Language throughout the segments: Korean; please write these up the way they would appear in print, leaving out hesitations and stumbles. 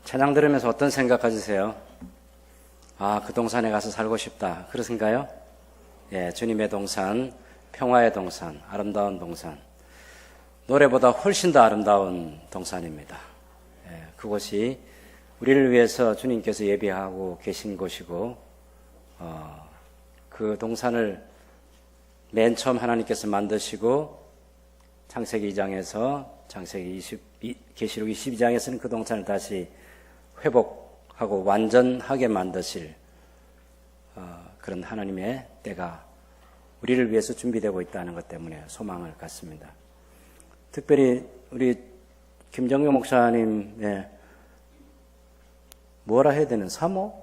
찬양 들으면서 어떤 생각 가지세요? 아, 그 동산에 가서 살고 싶다. 그러신가요? 예, 주님의 동산, 평화의 동산, 아름다운 동산. 노래보다 훨씬 더 아름다운 동산입니다. 예, 그곳이 우리를 위해서 주님께서 예비하고 계신 곳이고, 그 동산을 맨 처음 하나님께서 만드시고, 창세기 2장에서 계시록 22장에서는 그 동산을 다시 회복하고 완전하게 만드실 그런 하나님의 때가 우리를 위해서 준비되고 있다는 것 때문에 소망을 갖습니다. 특별히 우리 김정용 목사님의 뭐라 해야 되는 사모?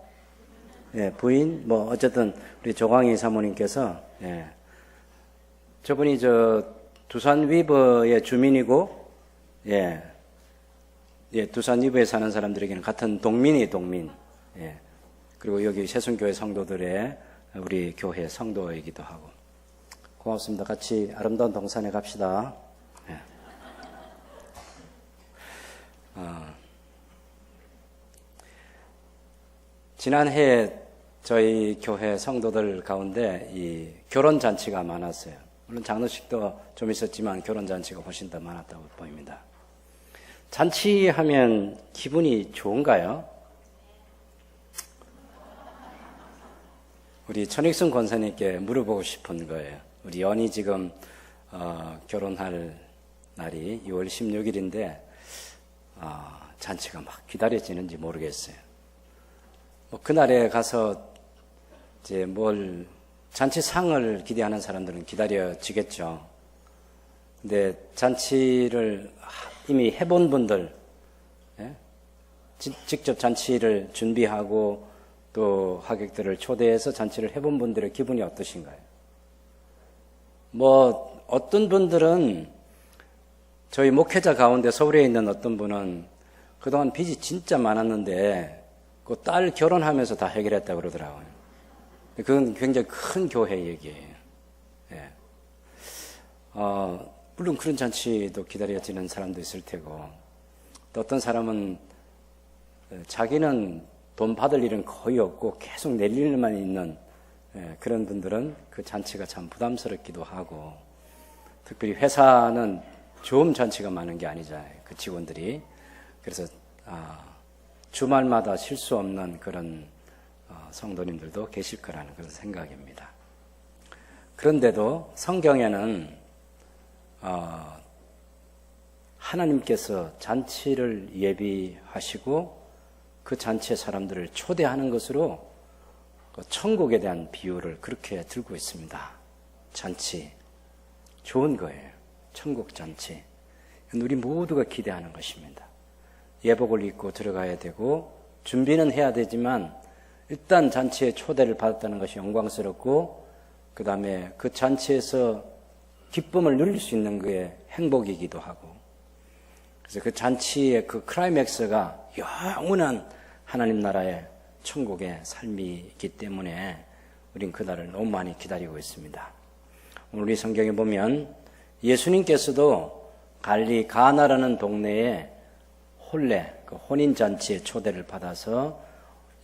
예, 부인? 뭐 어쨌든 우리 조광희 사모님께서 저분이 두산 위버의 주민이고 두산 위버에 사는 사람들에게는 같은 동민. 그리고 여기 새순교회 성도들의 우리 교회 성도이기도 하고. 고맙습니다. 같이 아름다운 동산에 갑시다. 지난해 저희 교회 성도들 가운데 이 결혼잔치가 많았어요. 물론 장로식도 좀 있었지만 결혼잔치가 훨씬 더 많았다고 보입니다. 잔치하면 기분이 좋은가요? 우리 천익순 권사님께 물어보고 싶은 거예요. 우리 연이 지금 결혼할 날이 2월 16일인데 잔치가 막 기다려지는지 모르겠어요. 뭐 그날에 가서 이제 잔치상을 기대하는 사람들은 기다려지겠죠. 근데 잔치를 이미 해본 분들, 직접 잔치를 준비하고 또 하객들을 초대해서 잔치를 해본 분들의 기분이 어떠신가요? 어떤 분들은 저희 목회자 가운데 서울에 있는 어떤 분은 그동안 빚이 진짜 많았는데 그 딸 결혼하면서 다 해결했다고 그러더라고요. 그건 굉장히 큰 교회 얘기예요. 물론 그런 잔치도 기다려지는 사람도 있을 테고, 또 어떤 사람은 자기는 돈 받을 일은 거의 없고 계속 낼 일만 있는 그런 분들은 그 잔치가 참 부담스럽기도 하고, 특별히 회사는 좋은 잔치가 많은 게 아니잖아요. 그 직원들이. 그래서 주말마다 쉴 수 없는 그런 성도님들도 계실 거라는 그런 생각입니다. 그런데도 성경에는 하나님께서 잔치를 예비하시고 그 잔치의 사람들을 초대하는 것으로 천국에 대한 비유를 그렇게 들고 있습니다. 잔치, 좋은 거예요. 천국 잔치. 우리 모두가 기대하는 것입니다. 예복을 입고 들어가야 되고 준비는 해야 되지만 일단 잔치에 초대를 받았다는 것이 영광스럽고, 그 다음에 그 잔치에서 기쁨을 누릴 수 있는 그의 행복이기도 하고, 그래서 그 잔치의 그 클라이맥스가 영원한 하나님 나라의 천국의 삶이기 때문에 우린 그날을 너무 많이 기다리고 있습니다. 오늘 우리 성경에 보면 예수님께서도 갈리 가나라는 동네에 그 혼인잔치의 초대를 받아서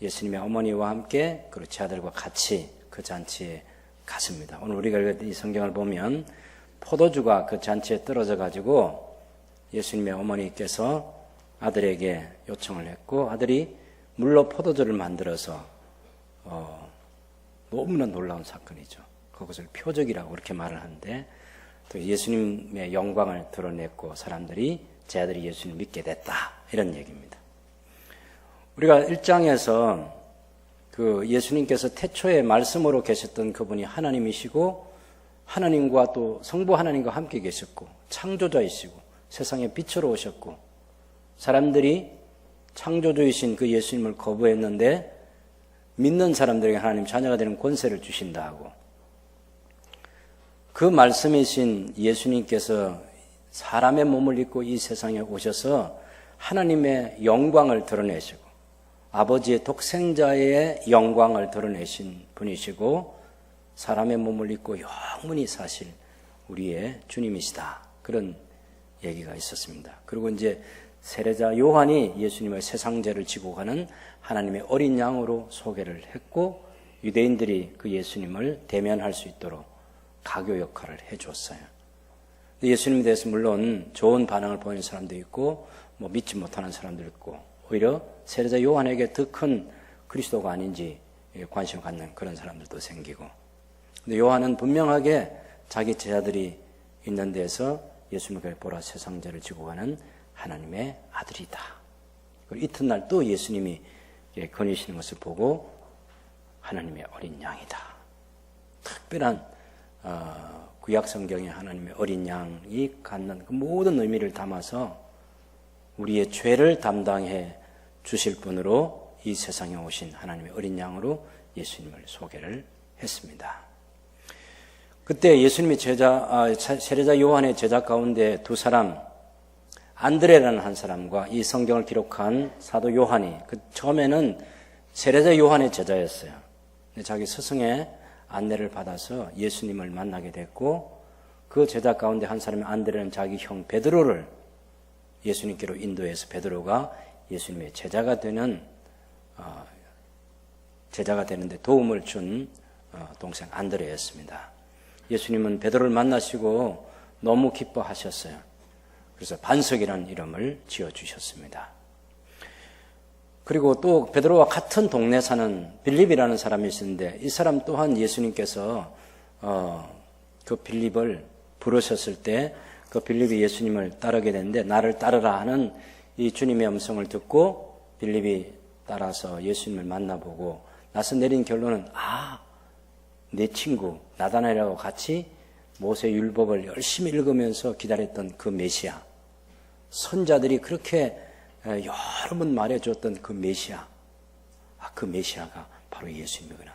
예수님의 어머니와 함께 그리고 제 아들과 같이 그 잔치에 갔습니다. 오늘 우리가 이 성경을 보면 포도주가 그 잔치에 떨어져 가지고 예수님의 어머니께서 아들에게 요청을 했고, 아들이 물로 포도주를 만들어서 너무나 놀라운 사건이죠. 그것을 표적이라고 그렇게 말을 하는데, 또 예수님의 영광을 드러냈고 사람들이 제 아들이 예수님을 믿게 됐다, 이런 얘기입니다. 우리가 1장에서 그 예수님께서 태초에 말씀으로 계셨던 그분이 하나님이시고 하나님과 또 성부 하나님과 함께 계셨고 창조자이시고 세상에 빛으로 오셨고, 사람들이 창조주이신 그 예수님을 거부했는데 믿는 사람들에게 하나님 자녀가 되는 권세를 주신다 하고, 그 말씀이신 예수님께서 사람의 몸을 입고 이 세상에 오셔서 하나님의 영광을 드러내시고 아버지의 독생자의 영광을 드러내신 분이시고 사람의 몸을 입고 영원히 사실 우리의 주님이시다, 그런 얘기가 있었습니다. 그리고 이제 세례자 요한이 예수님의 세상죄를 지고 가는 하나님의 어린 양으로 소개를 했고, 유대인들이 그 예수님을 대면할 수 있도록 가교 역할을 해줬어요. 예수님에 대해서 물론 좋은 반응을 보이는 사람도 있고 믿지 못하는 사람도 있고, 오히려 세례자 요한에게 더 큰 그리스도가 아닌지 관심을 갖는 그런 사람들도 생기고, 근데 요한은 분명하게 자기 제자들이 있는 데서 예수님을 보라 세상죄를 지고 가는 하나님의 아들이다. 그리고 이튿날 또 예수님이 거니시는 것을 보고 하나님의 어린 양이다. 특별한 구약 성경에 하나님의 어린 양이 갖는 그 모든 의미를 담아서 우리의 죄를 담당해 주실 분으로 이 세상에 오신 하나님의 어린 양으로 예수님을 소개를 했습니다. 그때 예수님이 세례자 요한의 제자 가운데 두 사람, 안드레라는 한 사람과 이 성경을 기록한 사도 요한이 처음에는 세례자 요한의 제자였어요. 자기 스승의 안내를 받아서 예수님을 만나게 됐고, 그 제자 가운데 한 사람이 안드레는 자기 형 베드로를 예수님께로 인도해서 베드로가 예수님의 제자가 되는데 도움을 준 동생 안드레였습니다. 예수님은 베드로를 만나시고 너무 기뻐하셨어요. 그래서 반석이라는 이름을 지어주셨습니다. 그리고 또 베드로와 같은 동네 사는 빌립이라는 사람이 있었는데, 이 사람 또한 예수님께서 그 빌립을 부르셨을 때 그 빌립이 예수님을 따르게 됐는데, 나를 따르라 하는 이 주님의 음성을 듣고 빌립이 따라서 예수님을 만나보고 나서 내린 결론은, 내 친구 나다나엘하고 같이 모세 율법을 열심히 읽으면서 기다렸던 그 메시아, 선자들이 그렇게 여러 번 말해줬던 그 메시아, 그 메시아가 바로 예수님이구나.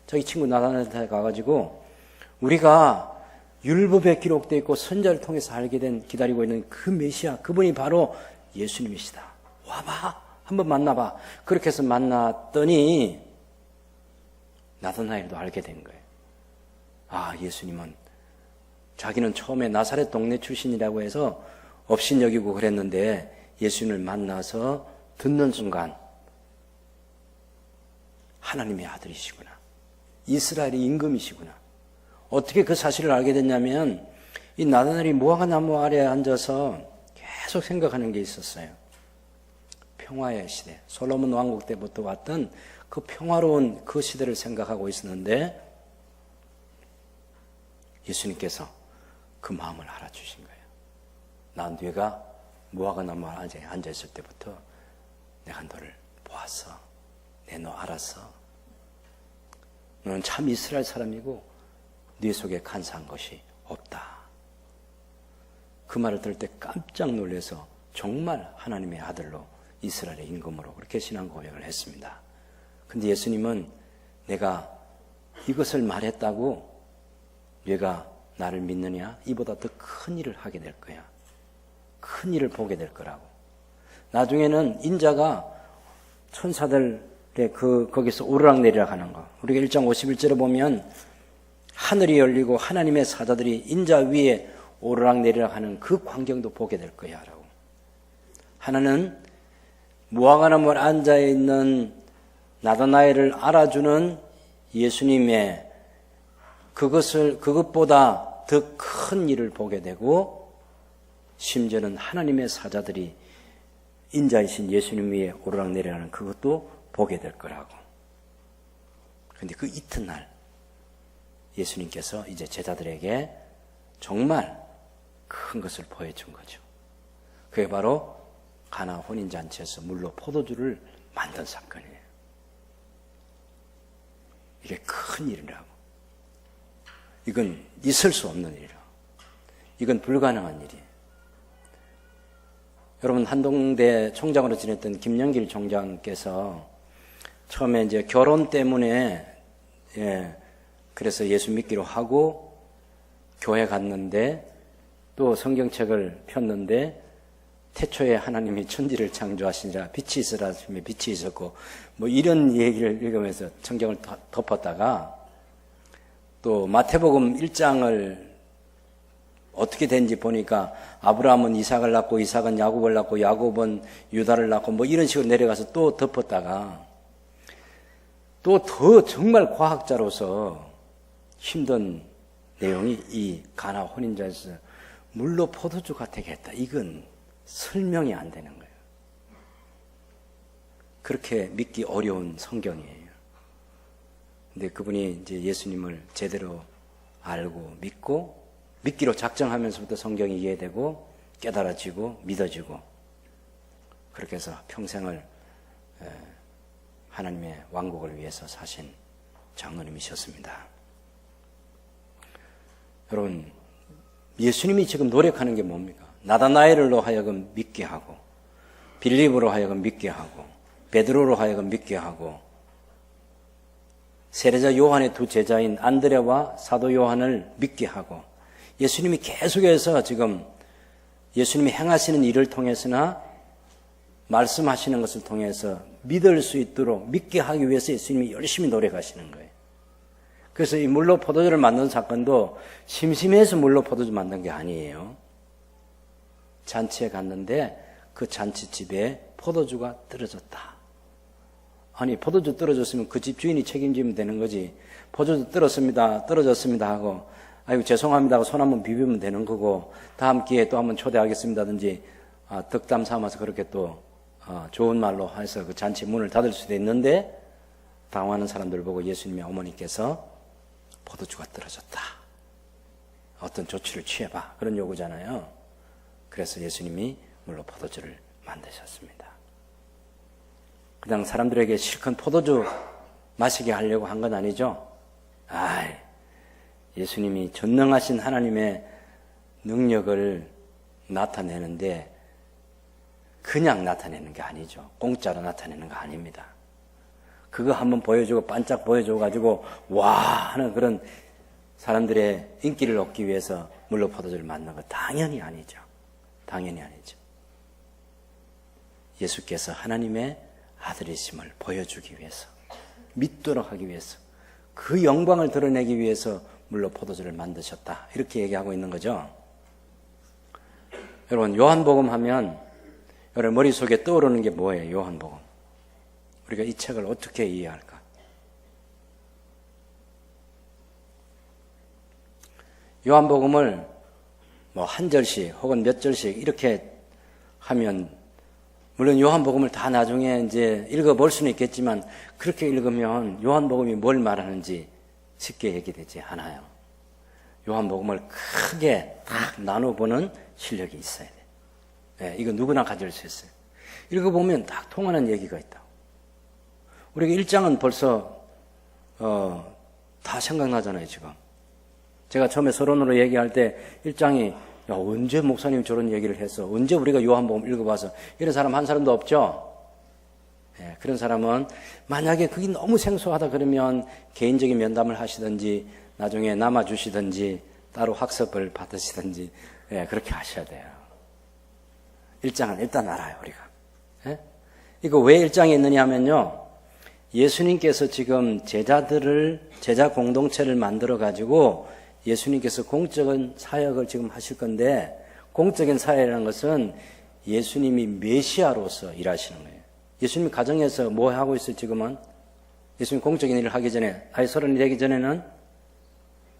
자기 친구 나다나엘한테 가가지고 우리가 율법에 기록되어 있고 선자를 통해서 알게 된, 기다리고 있는 그 메시아, 그분이 바로 예수님이시다. 와봐, 한번 만나봐. 그렇게 해서 만났더니 나다나엘도 알게 된 거예요. 예수님은, 자기는 처음에 나사렛 동네 출신이라고 해서 업신여기고 그랬는데 예수님을 만나서 듣는 순간 하나님의 아들이시구나, 이스라엘의 임금이시구나. 어떻게 그 사실을 알게 됐냐면, 이 나다나엘이 무화과 나무 아래에 앉아서 계속 생각하는 게 있었어요. 평화의 시대, 솔로몬 왕국 때부터 왔던 그 평화로운 그 시대를 생각하고 있었는데, 예수님께서 그 마음을 알아주신 거예요. 난 네가 무화과 나무 아래에 앉아있을 때부터 내가 너를 보았어. 내 너 알았어. 너는 참 이스라엘 사람이고 네 속에 간사한 것이 없다. 그 말을 들을 때 깜짝 놀라서 정말 하나님의 아들로, 이스라엘의 임금으로 그렇게 신앙 고백을 했습니다. 근데 예수님은 내가 이것을 말했다고 네가 나를 믿느냐? 이보다 더 큰 일을 하게 될 거야. 큰 일을 보게 될 거라고. 나중에는 인자가 천사들의 거기서 오르락내리락 하는 거, 우리가 1장 51절에 보면 하늘이 열리고 하나님의 사자들이 인자 위에 오르락내리락 하는 그 광경도 보게 될 거야 라고. 하나는 무화과나무에 앉아있는 나다나엘을 알아주는 예수님의 그것보다 더 큰 일을 보게 되고, 심지어는 하나님의 사자들이 인자이신 예수님 위에 오르락내리락하는 그것도 보게 될 거라고. 그런데 그 이튿날 예수님께서 이제 제자들에게 정말 큰 것을 보여준 거죠. 그게 바로 가나 혼인잔치에서 물로 포도주를 만든 사건이에요. 이게 큰 일이라고. 이건 있을 수 없는 일이라고. 이건 불가능한 일이에요. 여러분, 한동대 총장으로 지냈던 김영길 총장께서 처음에 이제 결혼 때문에 그래서 예수 믿기로 하고 교회 갔는데, 또 성경책을 폈는데 태초에 하나님이 천지를 창조하시니라 빛이 있으라 하시며 빛이 있었고, 이런 얘기를 읽으면서 성경을 덮었다가 또 마태복음 1장을 어떻게 된지 보니까 아브라함은 이삭을 낳고 이삭은 야곱을 낳고 야곱은 유다를 낳고 뭐 이런 식으로 내려가서 또 덮었다가 또 더 정말 과학자로서 힘든 내용이 이 가나 혼인잔치에서 물로 포도주가 되겠다. 이건 설명이 안 되는 거예요. 그렇게 믿기 어려운 성경이에요. 근데 그분이 이제 예수님을 제대로 알고 믿고 믿기로 작정하면서부터 성경이 이해되고 깨달아지고 믿어지고 그렇게 해서 평생을 하나님의 왕국을 위해서 사신 장로님이셨습니다. 여러분, 예수님이 지금 노력하는 게 뭡니까? 나다나엘로 하여금 믿게 하고 빌립으로 하여금 믿게 하고 베드로로 하여금 믿게 하고 세례자 요한의 두 제자인 안드레와 사도 요한을 믿게 하고 예수님이 계속해서 지금 예수님이 행하시는 일을 통해서나 말씀하시는 것을 통해서 믿을 수 있도록 믿게 하기 위해서 예수님이 열심히 노력하시는 거예요. 그래서 이 물로 포도주를 만든 사건도 심심해서 물로 포도주 만든 게 아니에요. 잔치에 갔는데 그 잔치집에 포도주가 떨어졌다. 아니 포도주 떨어졌으면 그 집 주인이 책임지면 되는 거지. 포도주 떨어졌습니다 하고 아이고 죄송합니다 하고 손 한번 비비면 되는 거고 다음 기회에 또 한번 초대하겠습니다든지 덕담 삼아서 그렇게 또 좋은 말로 해서 그 잔치 문을 닫을 수도 있는데 당황하는 사람들 보고 예수님의 어머니께서 포도주가 떨어졌다. 어떤 조치를 취해봐. 그런 요구잖아요. 그래서 예수님이 물로 포도주를 만드셨습니다. 그냥 사람들에게 실컷 포도주 마시게 하려고 한 건 아니죠. 예수님이 전능하신 하나님의 능력을 나타내는데 그냥 나타내는 게 아니죠. 공짜로 나타내는 거 아닙니다. 그거 한번 보여주고 반짝 보여줘가지고 와 하는 그런 사람들의 인기를 얻기 위해서 물로 포도주를 만든 거 당연히 아니죠. 당연히 아니죠. 예수께서 하나님의 아들이심을 보여주기 위해서 믿도록 하기 위해서 그 영광을 드러내기 위해서 물로 포도주를 만드셨다. 이렇게 얘기하고 있는 거죠. 여러분 요한복음 하면 여러분 머릿속에 떠오르는 게 뭐예요? 요한복음. 우리가 이 책을 어떻게 이해할까? 요한복음을 뭐 한 절씩 혹은 몇 절씩 이렇게 하면 물론 요한복음을 다 나중에 이제 읽어볼 수는 있겠지만 그렇게 읽으면 요한복음이 뭘 말하는지 쉽게 얘기되지 않아요. 요한복음을 크게 딱 나눠보는 실력이 있어야 돼요. 네, 이거 누구나 가질 수 있어요. 읽어보면 딱 통하는 얘기가 있다. 우리가 1장은 벌써 다 생각나잖아요 지금. 제가 처음에 서론으로 얘기할 때 1장이 야, 언제 목사님 저런 얘기를 했어? 언제 우리가 요한복음 읽어봐서 이런 사람 한 사람도 없죠? 네, 그런 사람은 만약에 그게 너무 생소하다 그러면 개인적인 면담을 하시든지 나중에 남아주시든지 따로 학습을 받으시든지 네, 그렇게 하셔야 돼요. 1장은 일단 알아요 우리가. 네? 이거 왜 1장에 있느냐 하면요 예수님께서 지금 제자 공동체를 만들어 가지고 예수님께서 공적인 사역을 지금 하실 건데 공적인 사역이라는 것은 예수님이 메시아로서 일하시는 거예요. 예수님이 가정에서 뭐 하고 있어요 지금은? 예수님 공적인 일을 하기 전에 서른이 되기 전에는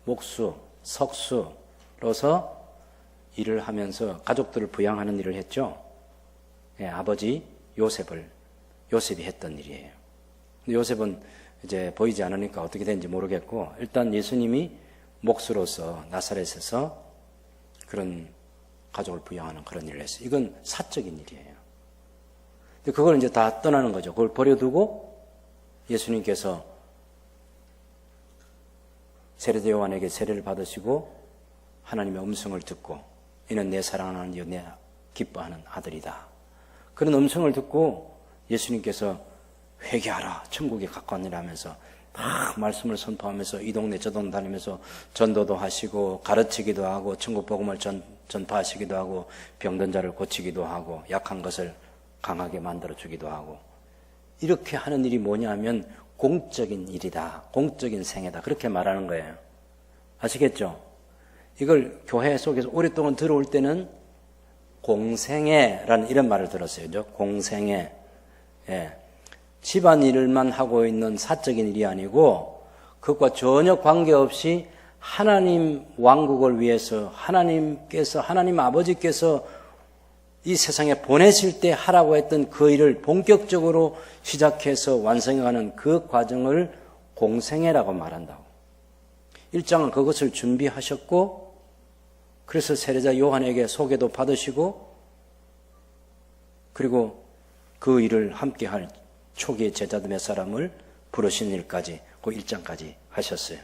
목수, 석수로서 일을 하면서 가족들을 부양하는 일을 했죠. 예, 아버지 요셉이 했던 일이에요. 근데 요셉은 이제 보이지 않으니까 어떻게 되는지 모르겠고 일단 예수님이 목수로서 나사렛에서 그런 가족을 부양하는 그런 일을 했어요. 이건 사적인 일이에요. 근데 그걸 이제 다 떠나는 거죠. 그걸 버려두고 예수님께서 세례자 요한에게 세례를 받으시고 하나님의 음성을 듣고 이는 내 사랑하는 내 기뻐하는 아들이다. 그런 음성을 듣고 예수님께서 회개하라 천국에 가까웠느라 하면서 막 말씀을 선포하면서 이 동네 저 동네 다니면서 전도도 하시고 가르치기도 하고 천국 복음을 전파하시기도 하고 병든 자를 고치기도 하고 약한 것을 강하게 만들어주기도 하고 이렇게 하는 일이 뭐냐면 공적인 일이다. 공적인 생애다. 그렇게 말하는 거예요. 아시겠죠? 이걸 교회 속에서 오랫동안 들어올 때는 공생애라는 이런 말을 들었어요. 그죠? 공생애. 예. 집안일만 하고 있는 사적인 일이 아니고 그것과 전혀 관계없이 하나님 왕국을 위해서 하나님 아버지께서 이 세상에 보내실 때 하라고 했던 그 일을 본격적으로 시작해서 완성해가는 그 과정을 공생애라고 말한다고. 1장은 그것을 준비하셨고 그래서 세례자 요한에게 소개도 받으시고 그리고 그 일을 함께할 초기의 제자들 몇 사람을 부르신 일까지 그 1장까지 하셨어요.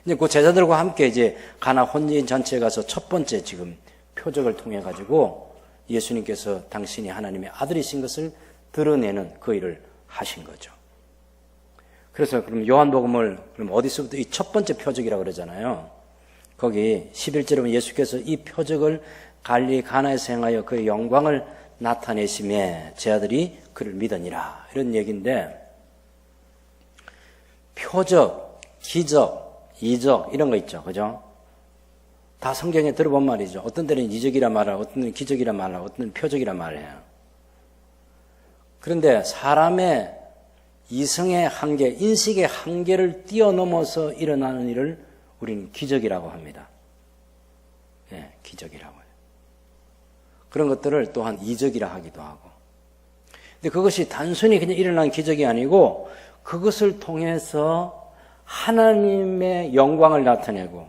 이제 그 제자들과 함께 이제 가나 혼인 잔치에 가서 첫 번째 지금 표적을 통해 가지고 예수님께서 당신이 하나님의 아들이신 것을 드러내는 그 일을 하신 거죠. 그래서 그럼 요한복음을 그럼 어디서부터 이 첫 번째 표적이라고 그러잖아요. 거기 11절에 보면 예수께서 이 표적을 갈릴리 가나에서 행하여 그의 영광을 나타내심에 제 아들이 그를 믿으니라 이런 얘기인데 표적, 기적, 이적 이런 거 있죠. 그죠? 다 성경에 들어본 말이죠. 어떤 때는 이적이라 말하고 어떤 때는 기적이라 말하고 어떤 때는 표적이라 말해요. 그런데 사람의 이성의 한계, 인식의 한계를 뛰어넘어서 일어나는 일을 우리는 기적이라고 합니다. 예, 기적이라고 해요. 그런 것들을 또한 이적이라 하기도 하고. 근데 그것이 단순히 그냥 일어난 기적이 아니고 그것을 통해서 하나님의 영광을 나타내고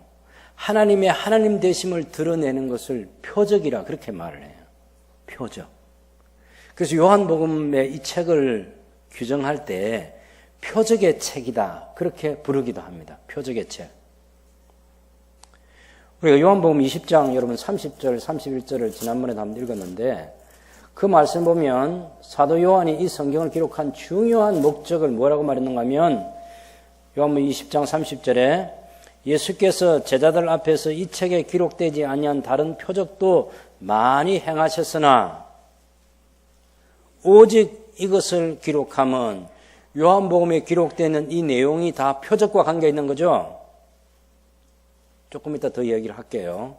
하나님의 하나님 되심을 드러내는 것을 표적이라 그렇게 말을 해요. 표적. 그래서 요한복음의 이 책을 규정할 때 표적의 책이다 그렇게 부르기도 합니다. 표적의 책. 우리가 요한복음 20장 여러분 30절 31절을 지난번에도 한번 읽었는데 그 말씀 보면 사도 요한이 이 성경을 기록한 중요한 목적을 뭐라고 말했는가 하면 요한복음 20장 30절에 예수께서 제자들 앞에서 이 책에 기록되지 아니한 다른 표적도 많이 행하셨으나 오직 이것을 기록하면 요한복음에 기록되는 이 내용이 다 표적과 관계 있는 거죠. 조금 이따 더 얘기를 할게요.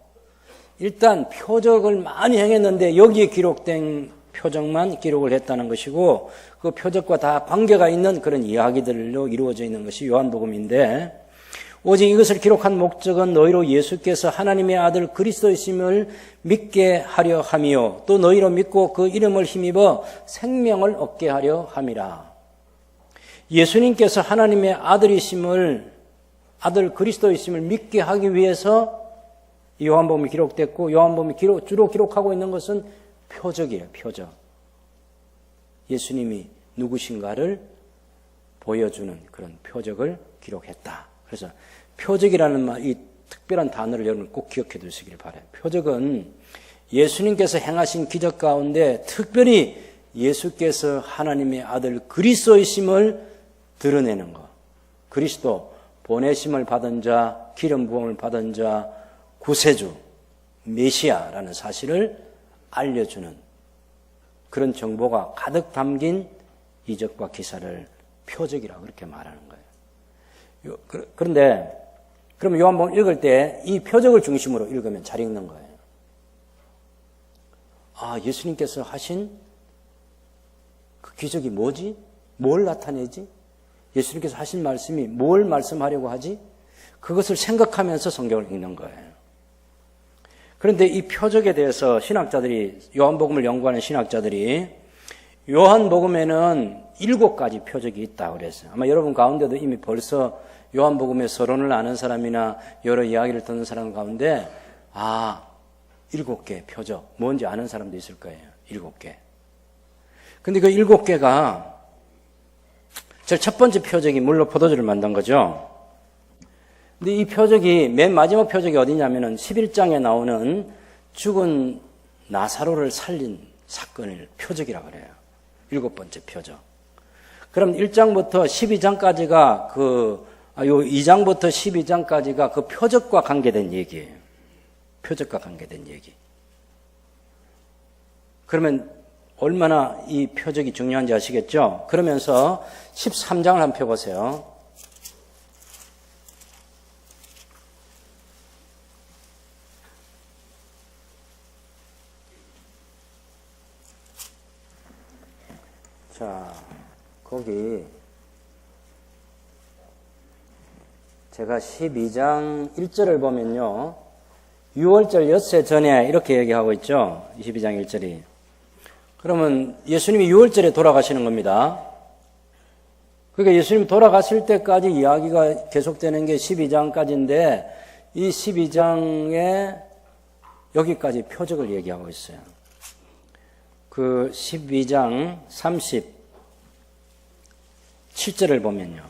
일단 표적을 많이 행했는데 여기에 기록된 표적만 기록을 했다는 것이고 그 표적과 다 관계가 있는 그런 이야기들로 이루어져 있는 것이 요한복음인데 오직 이것을 기록한 목적은 너희로 예수께서 하나님의 아들 그리스도이심을 믿게 하려 함이요 또 너희로 믿고 그 이름을 힘입어 생명을 얻게 하려 함이라. 예수님께서 하나님의 아들 그리스도이심을 믿게 하기 위해서 요한복음이 기록됐고 요한복음이 주로 기록하고 있는 것은 표적이에요. 표적. 예수님이 누구신가를 보여주는 그런 표적을 기록했다. 그래서 표적이라는 말, 이 특별한 단어를 여러분 꼭 기억해 두시길 바라요. 표적은 예수님께서 행하신 기적 가운데 특별히 예수께서 하나님의 아들 그리스도이심을 드러내는 것. 그리스도, 보내심을 받은 자, 기름 부음을 받은 자, 구세주, 메시아라는 사실을 알려주는 그런 정보가 가득 담긴 이적과 기사를 표적이라고 그렇게 말하는 거예요. 그런데 그럼 요한복음 읽을 때 이 표적을 중심으로 읽으면 잘 읽는 거예요. 아, 예수님께서 하신 그 기적이 뭐지? 뭘 나타내지? 예수님께서 하신 말씀이 뭘 말씀하려고 하지? 그것을 생각하면서 성경을 읽는 거예요. 그런데 이 표적에 대해서 신학자들이 요한복음을 연구하는 신학자들이 요한복음에는 7가지 표적이 있다고 그랬어요. 아마 여러분 가운데도 이미 벌써 요한복음의 서론을 아는 사람이나 여러 이야기를 듣는 사람 가운데 7개 표적 뭔지 아는 사람도 있을 거예요. 7개. 근데 그 7개가 제일 첫 번째 표적이 물로 포도주를 만든 거죠. 근데 이 표적이 맨 마지막 표적이 어디냐면은 11장에 나오는 죽은 나사로를 살린 사건을 표적이라고 그래요. 7번째 표적. 그럼 1장부터 12장까지가 2장부터 12장까지가 그 표적과 관계된 얘기예요. 표적과 관계된 얘기. 그러면 얼마나 이 표적이 중요한지 아시겠죠? 그러면서 13장을 한번 펴보세요. 자, 거기 제가 12장 1절을 보면요. 6월절 엿새 전에 이렇게 얘기하고 있죠. 22장 1절이. 그러면 예수님이 6월절에 돌아가시는 겁니다. 그러니까 예수님이 돌아갔을 때까지 이야기가 계속되는 게 12장까지인데 이 12장에 여기까지 표적을 얘기하고 있어요. 그 12장 37절을 보면요.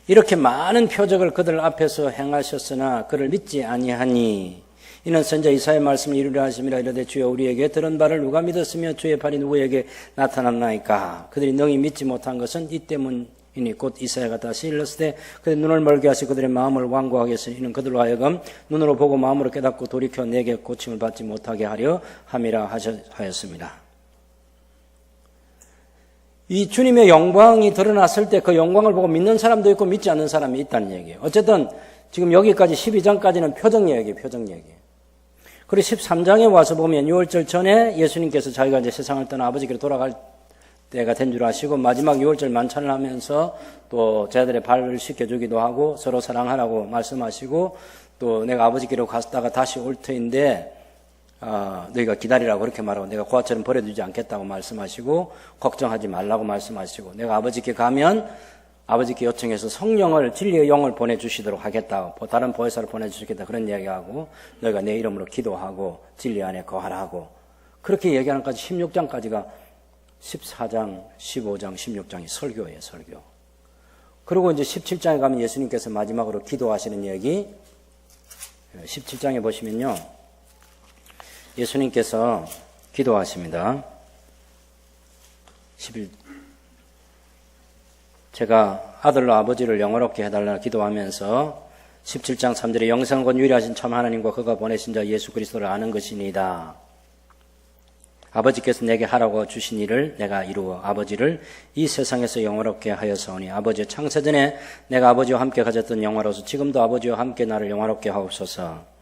이렇게 많은 표적을 그들 앞에서 행하셨으나 그를 믿지 아니하니 이는 선자 이사야의 말씀을 이루려 하심이라. 이르되 주여 우리에게 들은 바를 누가 믿었으며 주의 팔이 누구에게 나타났나이까. 그들이 능히 믿지 못한 것은 이 때문이니 곧 이사야가 다시 일렀으되 그들의 눈을 멀게 하시고 그들의 마음을 완고하게 했으니 이는 그들로 하여금 눈으로 보고 마음으로 깨닫고 돌이켜 내게 고침을 받지 못하게 하려 함이라 하였습니다. 이 주님의 영광이 드러났을 때 그 영광을 보고 믿는 사람도 있고 믿지 않는 사람이 있다는 얘기예요. 어쨌든 지금 여기까지 12장까지는 표적 얘기예요. 표적 얘기. 그리고 13장에 와서 보면 6월절 전에 예수님께서 자기가 이제 세상을 떠나 아버지께로 돌아갈 때가 된 줄 아시고 마지막 6월절 만찬을 하면서 또 제자들의 발을 씻겨주기도 하고 서로 사랑하라고 말씀하시고 또 내가 아버지께로 갔다가 다시 올 터인데 너희가 기다리라고 그렇게 말하고 내가 고아처럼 버려두지 않겠다고 말씀하시고 걱정하지 말라고 말씀하시고 내가 아버지께 가면 아버지께 요청해서 성령을 진리의 영을 보내주시도록 하겠다고 다른 보혜사를 보내주시겠다 그런 이야기하고 너희가 내 이름으로 기도하고 진리 안에 거하라고 그렇게 얘기하는 까지 16장까지가 14장, 15장, 16장이 설교예요. 설교. 그리고 이제 17장에 가면 예수님께서 마지막으로 기도하시는 얘기 17장에 보시면요. 예수님께서 기도하십니다. 제가 아들로 아버지를 영화롭게 해달라 기도하면서 17장 3절에 영생과 유일하신 참 하나님과 그가 보내신 자 예수 그리스도를 아는 것이니이다. 아버지께서 내게 하라고 주신 일을 내가 이루어 아버지를 이 세상에서 영화롭게 하여서오니 아버지의 창세전에 내가 아버지와 함께 가졌던 영화로서 지금도 아버지와 함께 나를 영화롭게 하옵소서.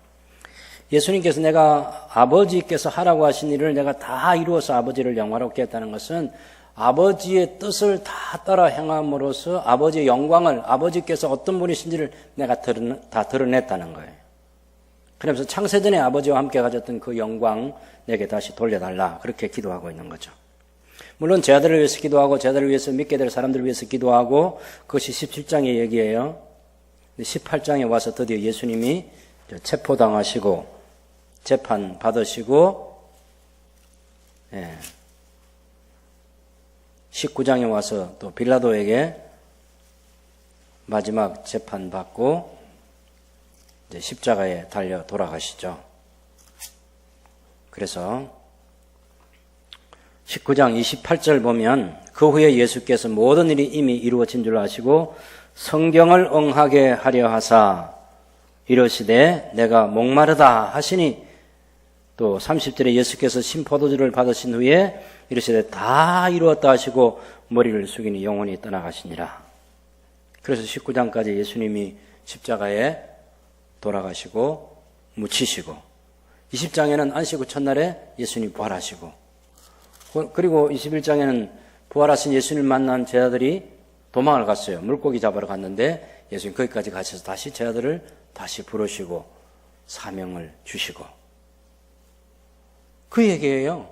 예수님께서 내가 아버지께서 하라고 하신 일을 내가 다 이루어서 아버지를 영화롭게 했다는 것은 아버지의 뜻을 다 따라 행함으로써 아버지의 영광을 아버지께서 어떤 분이신지를 내가 다 드러냈다는 거예요. 그러면서 창세전에 아버지와 함께 가졌던 그 영광 내게 다시 돌려달라 그렇게 기도하고 있는 거죠. 물론 제 아들을 위해서 기도하고 제 아들을 위해서 믿게 될 사람들을 위해서 기도하고 그것이 17장의 얘기예요. 18장에 와서 드디어 예수님이 체포당하시고 재판 받으시고 19장에 와서 또 빌라도에게 마지막 재판 받고 이제 십자가에 달려 돌아가시죠. 그래서 19장 28절 보면 그 후에 예수께서 모든 일이 이미 이루어진 줄 아시고 성경을 응하게 하려 하사 이르시되 내가 목마르다 하시니 또 30절에 예수께서 신포도주를 받으신 후에 이르시되 다 이루었다 하시고 머리를 숙이니 영원히 떠나가시니라. 그래서 19장까지 예수님이 십자가에 돌아가시고 묻히시고 20장에는 안식 후 첫날에 예수님이 부활하시고 그리고 21장에는 부활하신 예수님을 만난 제자들이 도망을 갔어요. 물고기 잡으러 갔는데 예수님 거기까지 가셔서 다시 제자들을 다시 부르시고 사명을 주시고 그 얘기예요.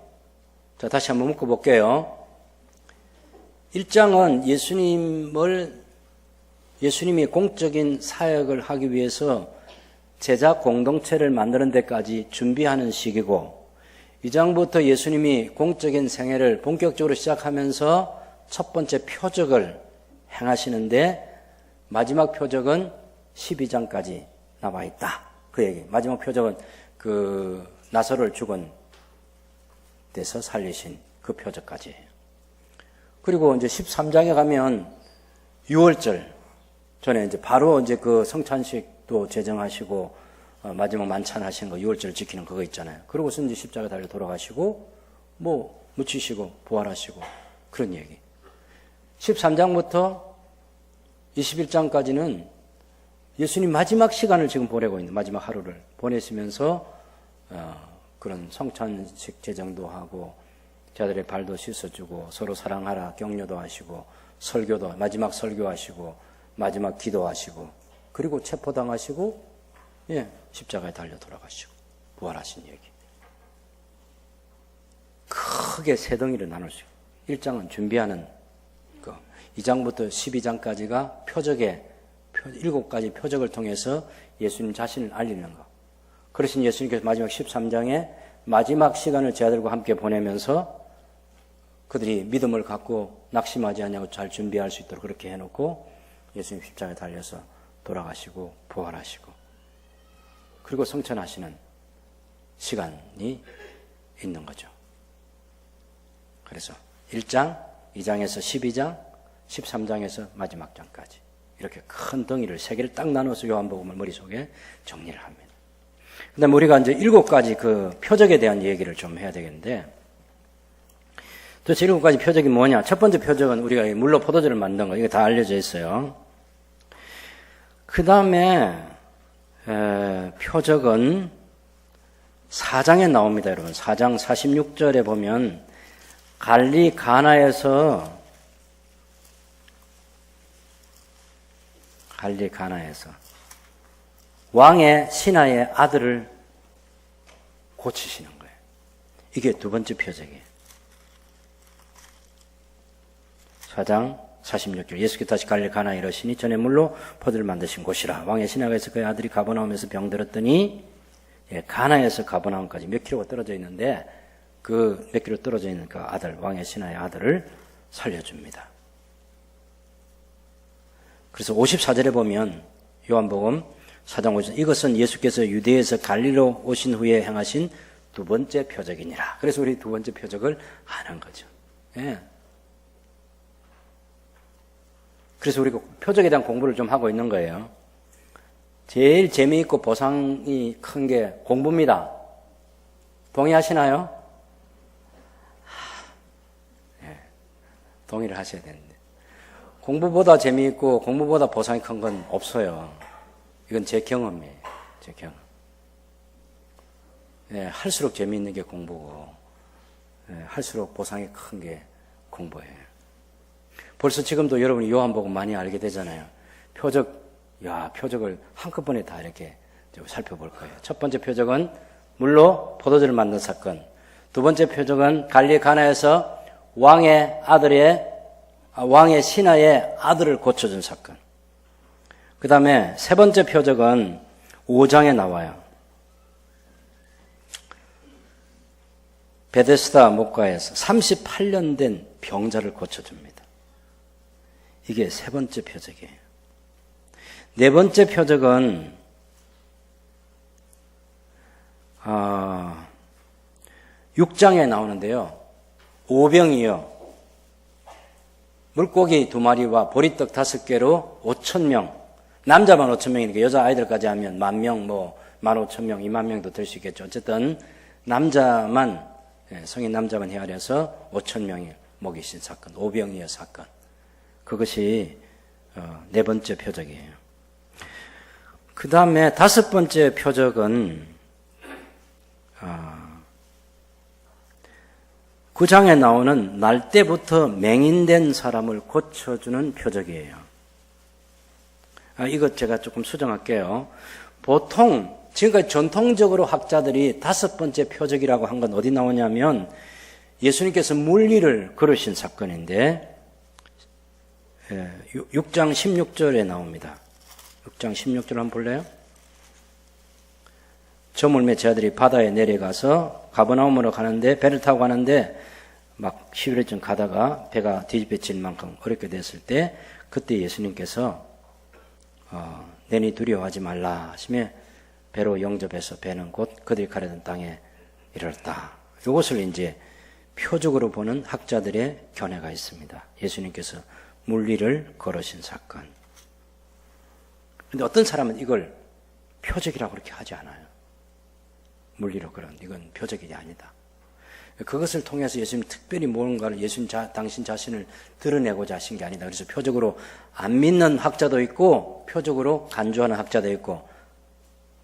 자, 다시 한번 묶어볼게요. 1장은 예수님이 공적인 사역을 하기 위해서 제자 공동체를 만드는 데까지 준비하는 시기고 2장부터 예수님이 공적인 생애를 본격적으로 시작하면서 첫 번째 표적을 행하시는데 마지막 표적은 12장까지 남아 있다. 그 얘기. 마지막 표적은 그 나사로를 죽은 데서 살리신 그 표적까지예요. 그리고 이제 13장에 가면 6월절 전에 이제 바로 이제 그 성찬식도 제정하시고 마지막 만찬 하시는 거 6월절 지키는 그거 있잖아요. 그러고서 이제 십자가 달려 돌아가시고 뭐 묻히시고 부활하시고 그런 얘기. 13장부터 21장까지는 예수님 마지막 시간을 지금 보내고 있는 마지막 하루를 보내시면서 그런 성찬식 제정도 하고 제자들의 발도 씻어주고 서로 사랑하라 격려도 하시고 설교도 마지막 설교하시고 마지막 기도하시고 그리고 체포당하시고 십자가에 달려 돌아가시고 부활하신 얘기. 크게 세 덩이를 나눌 수 있고 1장은 준비하는 거 2장부터 12장까지가 표적의 7가지 표적을 통해서 예수님 자신을 알리는 거. 그러신 예수님께서 마지막 13장에 마지막 시간을 제자들과 함께 보내면서 그들이 믿음을 갖고 낙심하지 않냐고 잘 준비할 수 있도록 그렇게 해놓고 예수님 십자가에 달려서 돌아가시고 부활하시고 그리고 성천하시는 시간이 있는 거죠. 그래서 1장, 2장에서 12장, 13장에서 마지막 장까지 이렇게 큰 덩이를 3개를 딱 나눠서 요한복음을 머릿속에 정리를 합니다. 그 다음에 우리가 이제 7가지 그 표적에 대한 얘기를 좀 해야 되겠는데 도대체 7가지 표적이 뭐냐? 첫 번째 표적은 우리가 물로 포도주를 만든 거, 이게 다 알려져 있어요. 그 다음에 표적은 4장에 나옵니다, 여러분. 4장 46절에 보면 갈리 가나에서 왕의 신하의 아들을 고치시는 거예요. 이게 두 번째 표적이에요. 4장 46절 예수께서 다시 갈릴리 가나에 이르시니 전에 물로 포도를 만드신 곳이라. 왕의 신하가 있어 그의 아들이 가버나움에서 병들었더니 가나에서 가버나움까지 몇 킬로가 떨어져 있는데 그 몇 킬로 떨어져 있는 그 아들, 왕의 신하의 아들을 살려줍니다. 그래서 54절에 보면 요한복음 4장 50절 이것은 예수께서 유대에서 갈릴리로 오신 후에 행하신 두 번째 표적이니라. 그래서 우리 두 번째 표적을 하는 거죠. 그래서 우리가 표적에 대한 공부를 좀 하고 있는 거예요. 제일 재미있고 보상이 큰 게 공부입니다. 동의하시나요? 동의를 하셔야 되는데. 공부보다 재미있고 공부보다 보상이 큰 건 없어요. 이건 제 경험이에요. 제 경험. 할수록 재미있는 게 공부고, 할수록 보상이 큰 게 공부예요. 벌써 지금도 여러분이 요한복음 많이 알게 되잖아요. 표적을 한꺼번에 다 이렇게 살펴볼 거예요. 첫 번째 표적은 물로 포도주를 만든 사건. 두 번째 표적은 갈릴리 가나에서 왕의 신하의 아들을 고쳐준 사건. 그 다음에 세 번째 표적은 5장에 나와요. 베데스다 목가에서 38년 된 병자를 고쳐줍니다. 이게 세 번째 표적이에요. 네 번째 표적은 6장에 나오는데요. 오병이어 물고기 2마리와 보리떡 5개로 5,000명, 남자만 5,000명이니까 여자아이들까지 하면 10,000명, 15,000명, 20,000명도 될 수 있겠죠. 어쨌든 남자만, 성인 남자만 헤아려서 5,000명이 먹이신 사건, 오병이어 사건. 그것이 네 번째 표적이에요. 그 다음에 5번째 표적은 9장에 나오는 날 때부터 맹인된 사람을 고쳐주는 표적이에요. 이것 제가 조금 수정할게요. 보통 지금까지 전통적으로 학자들이 5번째 표적이라고 한 건 어디 나오냐면 예수님께서 물리를 걸으신 사건인데 6장 16절에 나옵니다. 6장 16절 한번 볼래요? 저물매 제자들이 바다에 내려가서 가버나움으로 가는데 배를 타고 가는데 막 11회쯤 가다가 배가 뒤집혀질 만큼 어렵게 됐을 때 그때 예수님께서 내니 두려워하지 말라 하시며 배로 영접해서 배는 곧 그들이 가려던 땅에 이르렀다. 이것을 이제 표적으로 보는 학자들의 견해가 있습니다. 예수님께서 물리를 걸으신 사건. 그런데 어떤 사람은 이걸 표적이라고 그렇게 하지 않아요. 물리로 걸은 이건 표적이 아니다. 그것을 통해서 예수님 특별히 뭔가를 당신 자신을 드러내고자 하신 게 아니다. 그래서 표적으로 안 믿는 학자도 있고 표적으로 간주하는 학자도 있고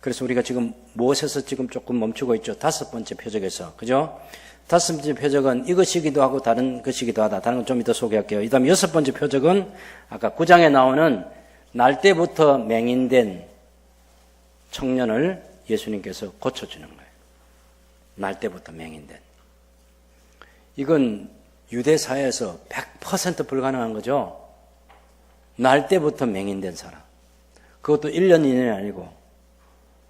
그래서 우리가 지금 무엇에서 지금 조금 멈추고 있죠. 5번째 표적에서. 그죠? 다섯 번째 표적은 이것이기도 하고 다른 것이기도 하다. 다른 건 좀 이따 소개할게요. 이 다음 여섯 번째 표적은 아까 9장에 나오는 날 때부터 맹인된 청년을 예수님께서 고쳐주는 거예요. 날 때부터 맹인된. 이건 유대 사회에서 100% 불가능한 거죠. 날 때부터 맹인된 사람. 그것도 1년, 2년이 아니고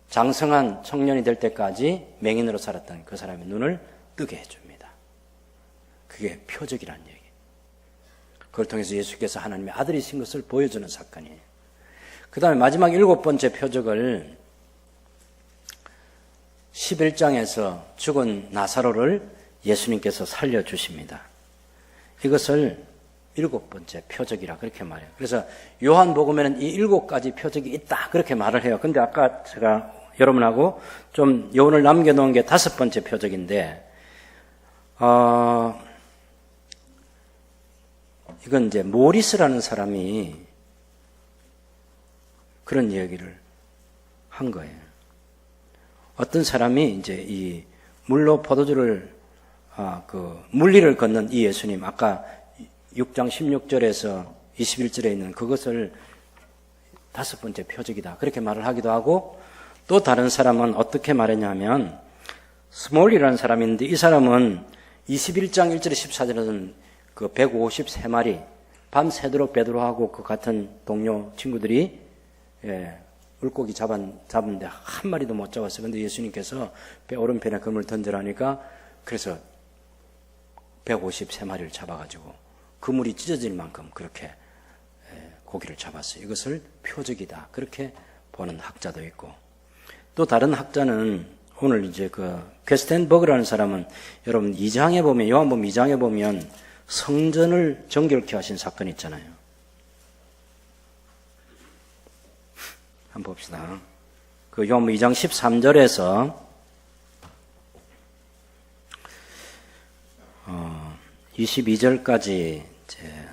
장성한 청년이 될 때까지 맹인으로 살았던 그 사람의 눈을 뜨게 해줍니다. 그게 표적이라는 얘기. 그걸 통해서 예수께서 하나님의 아들이신 것을 보여주는 사건이에요. 그 다음에 마지막 일곱 번째 표적을 11장에서 죽은 나사로를 예수님께서 살려주십니다. 이것을 일곱 번째 표적이라 그렇게 말해요. 그래서 요한복음에는 이 일곱 가지 표적이 있다 그렇게 말을 해요. 근데 아까 제가 여러분하고 좀 여운을 남겨놓은 게 다섯 번째 표적인데 이건 이제 모리스라는 사람이 그런 얘기를 한 거예요. 어떤 사람이 이제 이 물로 포도주를 물리를 걷는 이 예수님, 아까 6장 16절에서 21절에 있는 그것을 다섯 번째 표적이다 그렇게 말을 하기도 하고, 또 다른 사람은 어떻게 말했냐면 스몰이라는 사람이 있는데 이 사람은 21장 1절에 14절에는 그 153마리 밤새도록 베드로하고 그 같은 동료 친구들이 물고기 잡았는데 한 마리도 못 잡았어요. 그런데 예수님께서 배 오른편에 그물 던져라니까 그래서 153마리를 잡아가지고 그물이 찢어질 만큼 그렇게 고기를 잡았어요. 이것을 표적이다 그렇게 보는 학자도 있고, 또 다른 학자는 오늘 이제 그 퀘스텐버그라는 사람은 여러분 2장에 보면, 요한복음 2장에 보면 성전을 정결케 하신 사건 있잖아요. 한번 봅시다. 그 요한복음 2장 13절에서 22절까지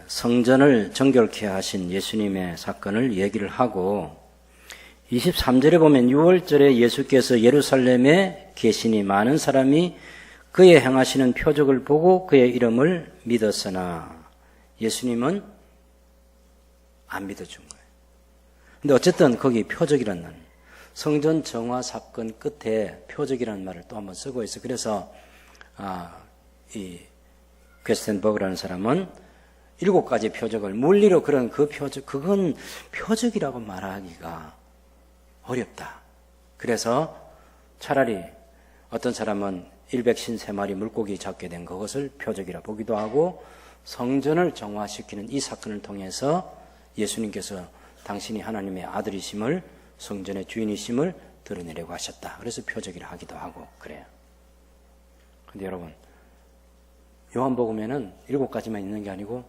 성전을 정결케 하신 예수님의 사건을 얘기를 하고, 23절에 보면 6월절에 예수께서 예루살렘에 계시니 많은 사람이 그의 행하시는 표적을 보고 그의 이름을 믿었으나 예수님은 안 믿어준 거예요. 근데 어쨌든 거기 표적이라는 말, 성전 정화 사건 끝에 표적이라는 말을 또 한번 쓰고 있어요. 그래서 이 퀘스텐버그라는 사람은 7가지 표적을 물리로 그런 그 표적, 그건 표적이라고 말하기가 어렵다. 그래서 차라리 어떤 사람은 153마리 물고기 잡게 된 그것을 표적이라 보기도 하고, 성전을 정화시키는 이 사건을 통해서 예수님께서 당신이 하나님의 아들이심을, 성전의 주인이심을 드러내려고 하셨다. 그래서 표적이라 하기도 하고 그래요. 근데 여러분, 요한복음에는 7가지만 있는 게 아니고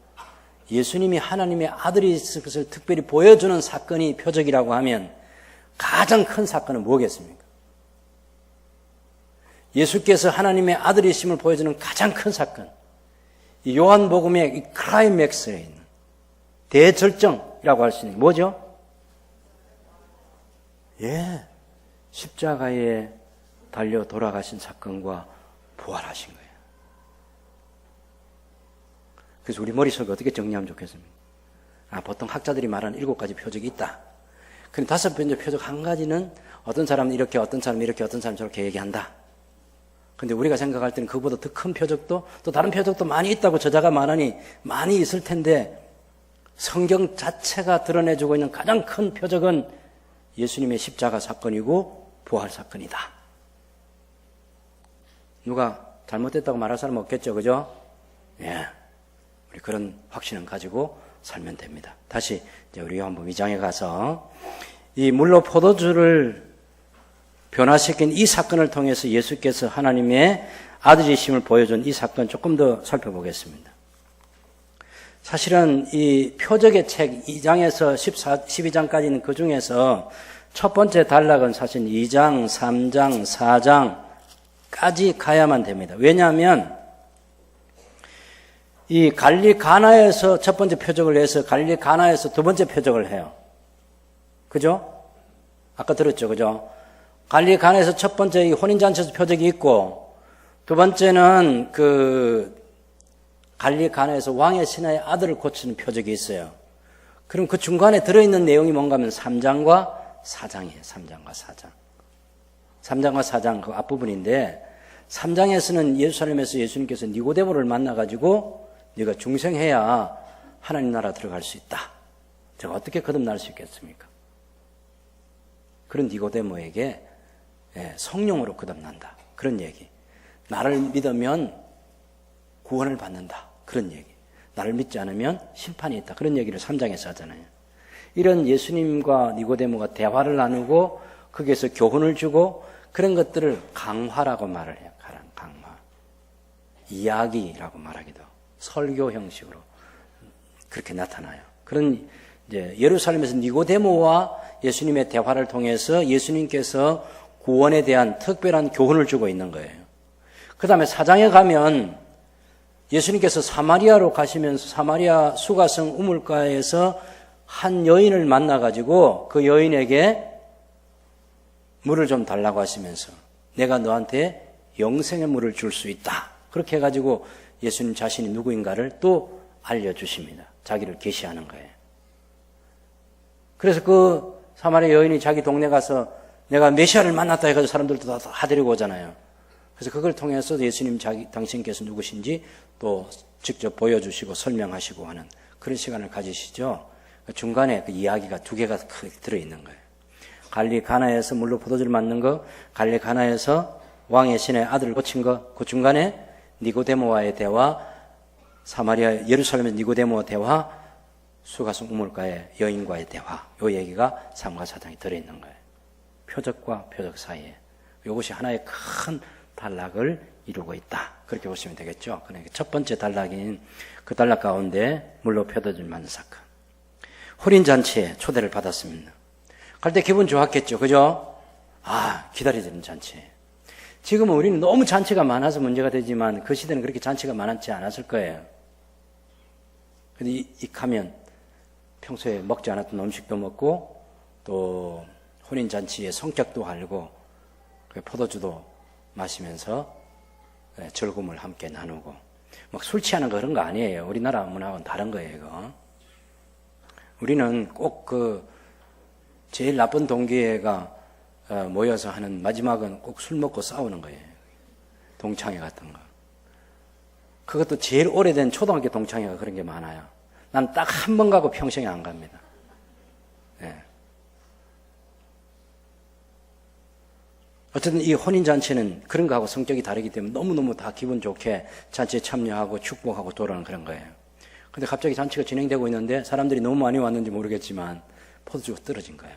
예수님이 하나님의 아들이 있을 것을 특별히 보여주는 사건이 표적이라고 하면 가장 큰 사건은 뭐겠습니까? 예수께서 하나님의 아들이심을 보여주는 가장 큰 사건, 이 요한복음의 이 클라이맥스에 있는 대절정이라고 할 수 있는 게 뭐죠? 십자가에 달려 돌아가신 사건과 부활하신 거예요. 그래서 우리 머릿속에 어떻게 정리하면 좋겠습니까? 보통 학자들이 말하는 7가지 표적이 있다. 그런데 5번째 표적 한 가지는 어떤 사람은 이렇게, 어떤 사람은 이렇게, 어떤 사람은 저렇게 얘기한다. 근데 우리가 생각할 때는 그보다 더 큰 표적도, 또 다른 표적도 많이 있다고 저자가 말하니 많이 있을 텐데, 성경 자체가 드러내주고 있는 가장 큰 표적은 예수님의 십자가 사건이고 부활 사건이다. 누가 잘못됐다고 말할 사람은 없겠죠, 그죠? 우리 그런 확신을 가지고 살면 됩니다. 다시 이제 우리 요한복음 2장에 가서 이 물로 포도주를 변화시킨 이 사건을 통해서 예수께서 하나님의 아들이심을 보여준 이 사건 조금 더 살펴보겠습니다. 사실은 이 표적의 책 2장에서 12장까지는 그 중에서 첫 번째 단락은 사실 2장, 3장, 4장까지 가야만 됩니다. 왜냐하면 이 갈릴리 가나에서 첫 번째 표적을 해서 갈릴리 가나에서 두 번째 표적을 해요. 그죠? 아까 들었죠, 그죠? 갈릴리 가나에서 첫 번째 이 혼인잔치에서 표적이 있고, 두 번째는 갈릴리 가나에서 왕의 신하의 아들을 고치는 표적이 있어요. 그럼 그 중간에 들어있는 내용이 뭔가 하면 3장과 4장이에요. 3장과 4장. 3장과 4장 그 앞부분인데 3장에서는 예루살렘에서 예수님께서 니고데모를 만나가지고 네가 중생해야 하나님 나라 들어갈 수 있다. 제가 어떻게 거듭날 수 있겠습니까? 그런 니고데모에게 성령으로 거듭난다. 그런 얘기. 나를 믿으면 구원을 받는다. 그런 얘기. 나를 믿지 않으면 심판이 있다. 그런 얘기를 3장에서 하잖아요. 이런 예수님과 니고데모가 대화를 나누고 거기에서 교훈을 주고 그런 것들을 강화라고 말을 해요. 강화. 이야기라고 말하기도. 설교 형식으로 그렇게 나타나요. 그런 이제 예루살렘에서 니고데모와 예수님의 대화를 통해서 예수님께서 구원에 대한 특별한 교훈을 주고 있는 거예요. 그 다음에 4장에 가면 예수님께서 사마리아로 가시면서 사마리아 수가성 우물가에서 한 여인을 만나가지고 그 여인에게 물을 좀 달라고 하시면서 내가 너한테 영생의 물을 줄 수 있다. 그렇게 해가지고 예수님 자신이 누구인가를 또 알려주십니다. 자기를 계시하는 거예요. 그래서 그 사마리아 여인이 자기 동네 가서 내가 메시아를 만났다 해가지고 사람들도 다 하드리고 오잖아요. 그래서 그걸 통해서 예수님 당신께서 누구신지 또 직접 보여주시고 설명하시고 하는 그런 시간을 가지시죠. 중간에 그 이야기가 두 개가 들어있는 거예요. 갈릴리 가나에서 물로 포도주를 만든 거, 갈릴리 가나에서 왕의 신의 아들을 고친 거, 그 중간에 니고데모와의 대화, 사마리아 예루살렘의 니고데모와 대화, 수가성 우물가의 여인과의 대화, 요 얘기가 3과 4장에 들어있는 거예요. 표적과 표적 사이에 이것이 하나의 큰 단락을 이루고 있다. 그렇게 보시면 되겠죠. 그러니까 첫 번째 단락인 그 단락 가운데 물로 표도주를 만든 사건. 혼인잔치에 초대를 받았습니다. 갈 때 기분 좋았겠죠. 그죠? 기다리는 잔치. 지금은 우리는 너무 잔치가 많아서 문제가 되지만 그 시대는 그렇게 잔치가 많지 않았을 거예요. 근데 이 가면 평소에 먹지 않았던 음식도 먹고 또 혼인잔치의 성격도 알고 포도주도 마시면서 즐거움을 함께 나누고 막 술 취하는 거 그런 거 아니에요. 우리나라 문화와는 다른 거예요. 이거. 우리는 꼭 제일 나쁜 동기가 모여서 하는 마지막은 꼭 술 먹고 싸우는 거예요. 동창회 같은 거. 그것도 제일 오래된 초등학교 동창회가 그런 게 많아요. 난 딱 한 번 가고 평생에 안 갑니다. 네. 어쨌든 이 혼인잔치는 그런 거하고 성격이 다르기 때문에 너무너무 다 기분 좋게 잔치에 참여하고 축복하고 돌아오는 그런 거예요. 근데 갑자기 잔치가 진행되고 있는데 사람들이 너무 많이 왔는지 모르겠지만 포도주가 떨어진 거예요.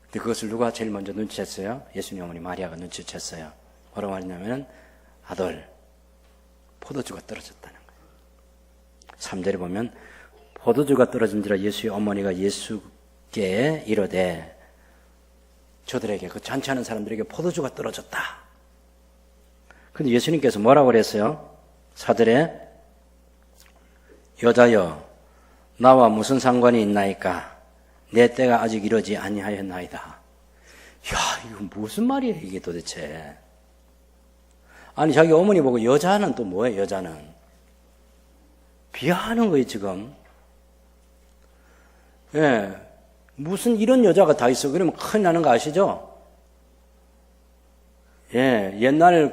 근데 그것을 누가 제일 먼저 눈치챘어요? 예수님 어머니 마리아가 눈치챘어요. 뭐라고 하냐면 아들, 포도주가 떨어졌다는 거예요. 3절에 보면 포도주가 떨어진지라 예수의 어머니가 예수께 이르되 저들에게 그 잔치하는 사람들에게 포도주가 떨어졌다. 근데 예수님께서 뭐라고 그랬어요? 4절에 여자여 나와 무슨 상관이 있나이까 내 때가 아직 이르지 아니하였나이다. 야, 이거 무슨 말이에요 이게 도대체. 아니 자기 어머니 보고 여자는 또 뭐예요? 여자는 비하하는 거예요 지금. 예, 무슨 이런 여자가 다 있어. 그러면 큰일 나는 거 아시죠? 예, 옛날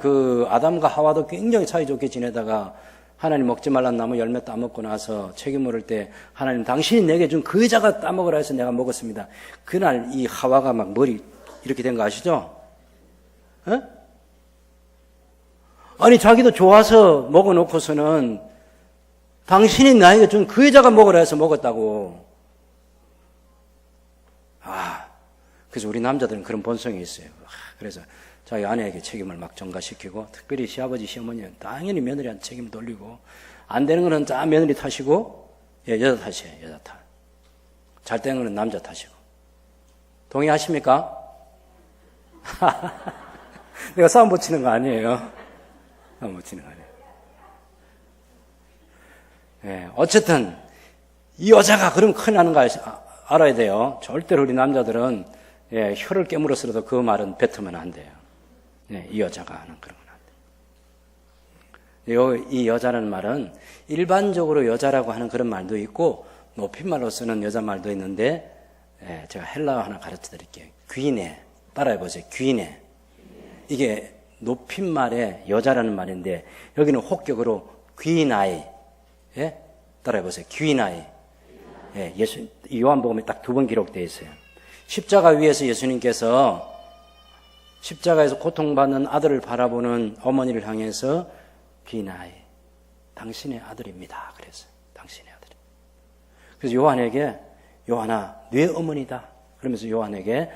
아담과 하와도 굉장히 사이좋게 지내다가 하나님 먹지 말란 나무 열매 따먹고 나서 책임 물을 때 하나님 당신이 내게 준 그 여자가 따먹으라 해서 내가 먹었습니다. 그날 이 하와가 막 머리 이렇게 된 거 아시죠? 예? 아니 자기도 좋아서 먹어놓고서는 당신이 나에게 준 그 여자가 먹으라 해서 먹었다고. 그래서 우리 남자들은 그런 본성이 있어요. 그래서 자기 아내에게 책임을 막 전가시키고, 특별히 시아버지, 시어머니는 당연히 며느리한테 책임 돌리고, 안 되는 거는 다 며느리 탓이고, 여자 탓이에요, 여자 탓. 잘 되는 거는 남자 탓이고. 동의하십니까? 내가 싸움 붙이는 거 아니에요. 싸움 붙이는 거 아니에요. 어쨌든, 이 여자가 그럼 큰일 나는 거 알아야 돼요. 절대로 우리 남자들은 혀를 깨물어서라도 그 말은 뱉으면 안 돼요. 네, 이 여자가 하는 그런 건 안 돼. 이 여자라는 말은 일반적으로 여자라고 하는 그런 말도 있고 높임말로 쓰는 여자 말도 있는데, 제가 헬라어 하나 가르쳐 드릴게요. 귀네. 따라해보세요. 귀네. 이게 높임말의 여자라는 말인데 여기는 혹격으로 귀나이. 예? 따라해보세요. 귀나이. 예, 요한복음에 딱 2번 기록되어 있어요. 십자가 위에서 예수님께서 십자가에서 고통받는 아들을 바라보는 어머니를 향해서 귀나이. 당신의 아들입니다. 그랬어요. 당신의 아들. 그래서 요한에게 요한아, 네 어머니다. 그러면서 요한에게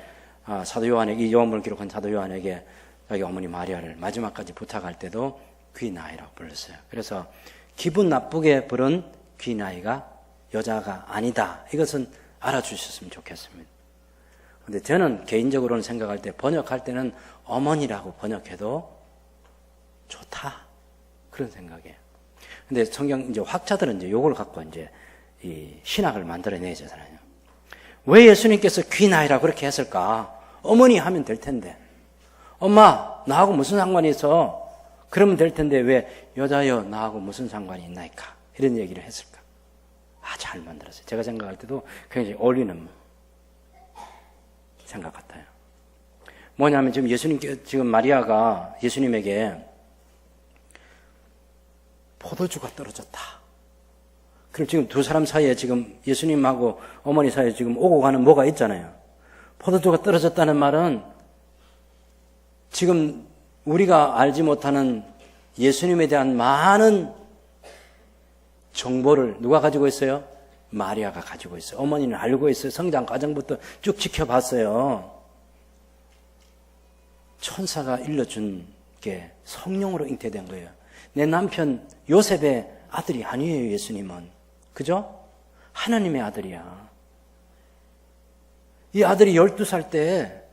사도 요한에게 이 요한복음을 기록한 사도 요한에게 자기 어머니 마리아를 마지막까지 부탁할 때도 귀나이라고 불렀어요. 그래서 기분 나쁘게 부른 귀나이가 여자가 아니다. 이것은 알아주셨으면 좋겠습니다. 근데 저는 개인적으로는 생각할 때 번역할 때는 어머니라고 번역해도 좋다. 그런 생각이에요. 근데 성경 이제 학자들은 이제 요걸 갖고 이제 이 신학을 만들어내잖아요. 왜 예수님께서 귀나이라고 그렇게 했을까? 어머니 하면 될 텐데. 엄마, 나하고 무슨 상관이 있어? 그러면 될 텐데 왜 여자여 나하고 무슨 상관이 있나이까? 이런 얘기를 했을까? 잘 만들었어요. 제가 생각할 때도 굉장히 어울리는 생각 같아요. 뭐냐면 지금 마리아가 예수님에게 포도주가 떨어졌다. 그럼 지금 두 사람 사이에 지금 예수님하고 어머니 사이에 지금 오고 가는 뭐가 있잖아요. 포도주가 떨어졌다는 말은 지금 우리가 알지 못하는 예수님에 대한 많은 정보를 누가 가지고 있어요? 마리아가 가지고 있어요. 어머니는 알고 있어요. 성장 과정부터 쭉 지켜봤어요. 천사가 일러준 게 성령으로 잉태된 거예요. 내 남편 요셉의 아들이 아니에요, 예수님은. 그죠? 하나님의 아들이야. 이 아들이 12살 때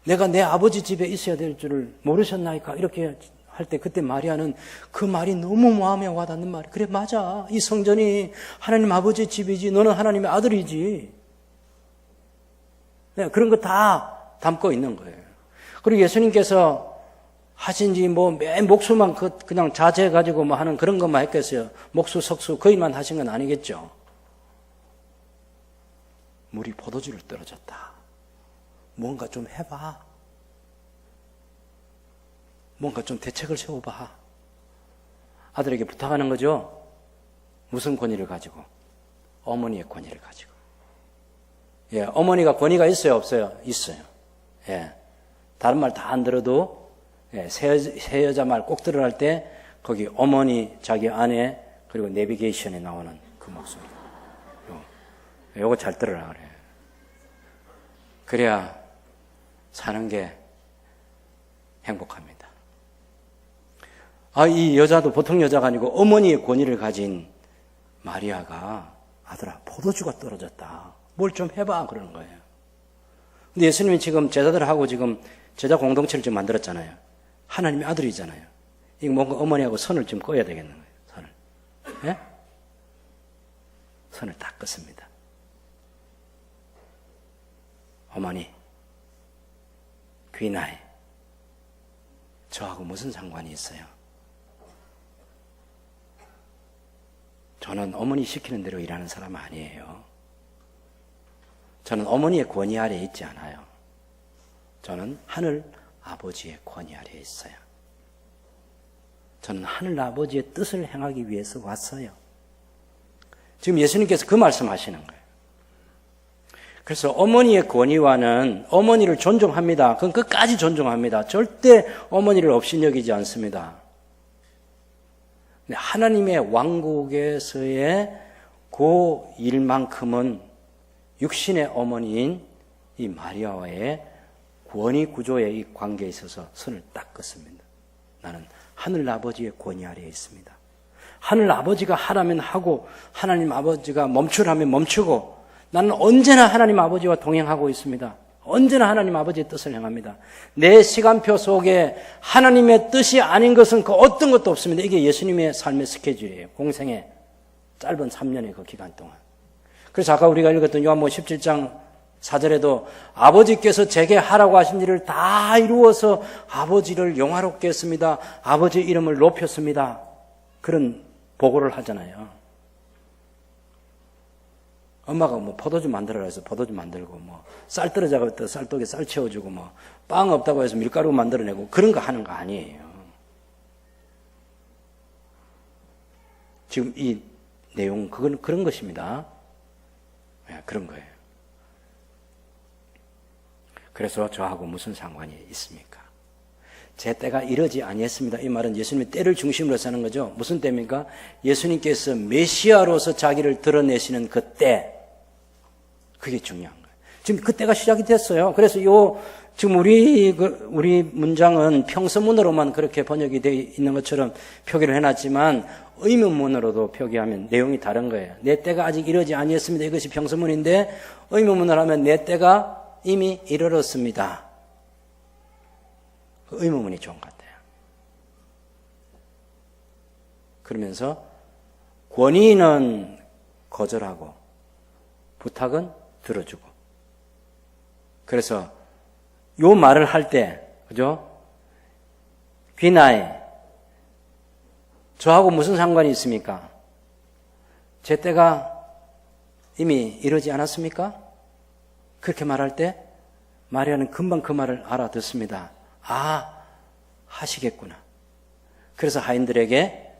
내가 내 아버지 집에 있어야 될 줄을 모르셨나이까? 이렇게 할 때 그때 마리아는 그 말이 너무 마음에 와닿는 말이 그래 맞아. 이 성전이 하나님 아버지 집이지 너는 하나님의 아들이지. 네, 그런 거 다 담고 있는 거예요. 그리고 예수님께서 하신지 맨 목수만 그냥 자제해가지고 하는 그런 것만 했겠어요. 목수, 석수 그 일만 하신 건 아니겠죠. 물이 포도주를 떨어졌다. 뭔가 좀 해봐. 뭔가 좀 대책을 세워봐. 아들에게 부탁하는 거죠. 무슨 권위를 가지고? 어머니의 권위를 가지고. 예, 어머니가 권위가 있어요, 없어요? 있어요. 예, 다른 말 다 안 들어도 새 여자 말 꼭 들어갈 때 거기 어머니, 자기 아내 그리고 내비게이션에 나오는 그 목소리. 요거 잘 들으라 그래요. 그래야 사는 게 행복합니다. 이 여자도 보통 여자가 아니고 어머니의 권위를 가진 마리아가 아들아 포도주가 떨어졌다. 뭘 좀 해봐 그러는 거예요. 근데 예수님이 지금 제자들하고 지금 제자 공동체를 지금 만들었잖아요. 하나님의 아들이잖아요. 이거 뭔가 어머니하고 선을 좀 꺼야 되겠는 거예요. 선을. 예? 선을 딱 껐습니다. 어머니, 귀나이, 저하고 무슨 상관이 있어요? 저는 어머니 시키는 대로 일하는 사람 아니에요. 저는 어머니의 권위 아래에 있지 않아요. 저는 하늘 아버지의 권위 아래에 있어요. 저는 하늘 아버지의 뜻을 행하기 위해서 왔어요. 지금 예수님께서 그 말씀하시는 거예요. 그래서 어머니의 권위와는 어머니를 존중합니다. 그건 끝까지 존중합니다. 절대 어머니를 업신여기지 않습니다. 하나님의 왕국에서의 그 일만큼은 육신의 어머니인 이 마리아와의 권위 구조의 이 관계에 있어서 선을 딱 긋습니다. 나는 하늘 아버지의 권위 아래에 있습니다. 하늘 아버지가 하라면 하고 하나님 아버지가 멈추라면 멈추고 나는 언제나 하나님 아버지와 동행하고 있습니다. 언제나 하나님 아버지의 뜻을 행합니다. 내 시간표 속에 하나님의 뜻이 아닌 것은 그 어떤 것도 없습니다. 이게 예수님의 삶의 스케줄이에요. 공생의 짧은 3년의 그 기간 동안. 그래서 아까 우리가 읽었던 요한복음 17장 4절에도 아버지께서 제게 하라고 하신 일을 다 이루어서 아버지를 영화롭게 했습니다. 아버지 이름을 높였습니다. 그런 보고를 하잖아요. 엄마가 뭐 포도주 만들어라 해서 포도주 만들고, 뭐 쌀 떨어져가 있다 쌀독에 쌀 채워주고, 뭐 빵 없다고 해서 밀가루 만들어내고 그런 거 하는 거 아니에요. 지금 이 내용 그건 그런 것입니다. 네, 그런 거예요. 그래서 저하고 무슨 상관이 있습니까? 제 때가 이러지 아니했습니다. 이 말은 예수님의 때를 중심으로 사는 거죠. 무슨 때입니까? 예수님께서 메시아로서 자기를 드러내시는 그 때. 그게 중요한 거예요. 지금 그 때가 시작이 됐어요. 그래서 지금 우리 문장은 평서문으로만 그렇게 번역이 되어 있는 것처럼 표기를 해놨지만 의문문으로도 표기하면 내용이 다른 거예요. 내 때가 아직 이러지 아니했습니다. 이것이 평서문인데 의문문을 하면 내 때가 이미 이르렀습니다. 그 의문문이 좋은 것 같아요. 그러면서 권위는 거절하고 부탁은 들어주고. 그래서 요 말을 할 때, 그죠? 귀나에 저하고 무슨 상관이 있습니까? 제 때가 이미 이러지 않았습니까? 그렇게 말할 때 마리아는 금방 그 말을 알아듣습니다. 아, 하시겠구나. 그래서 하인들에게